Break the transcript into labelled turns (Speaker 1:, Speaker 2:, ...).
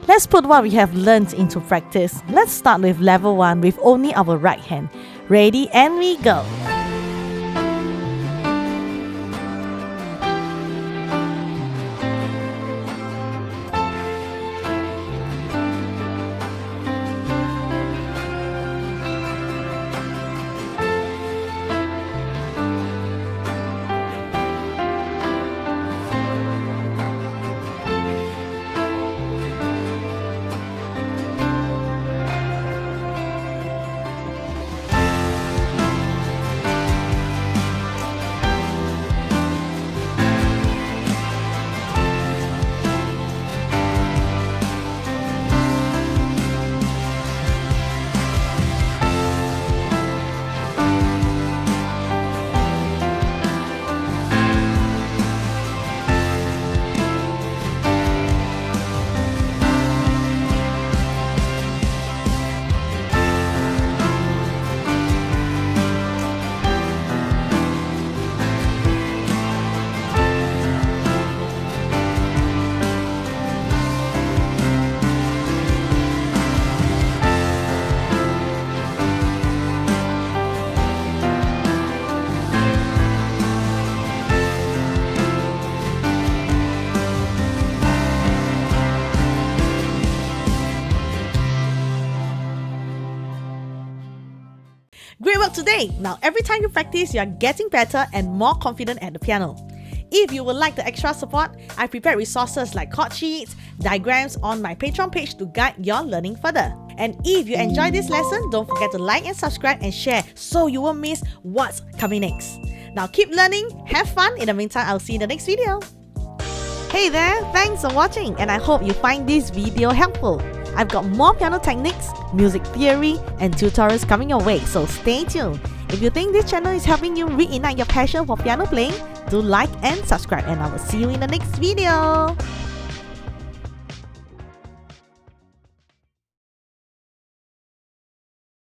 Speaker 1: Let's put what we have learned into practice. Let's start with level 1 with only our right hand. Ready, and we go! Great work today! Now every time you practice, you are getting better and more confident at the piano. If you would like the extra support, I prepared resources like chord sheets, diagrams on my Patreon page to guide your learning further. And if you enjoyed this lesson, don't forget to like and subscribe and share so you won't miss what's coming next. Now keep learning, have fun. In the meantime, I'll see you in the next video. Hey there, thanks for watching and I hope you find this video helpful. I've got more piano techniques, music theory, and tutorials coming your way, so stay tuned. If you think this channel is helping you reignite your passion for piano playing, do like and subscribe and I will see you in the next video.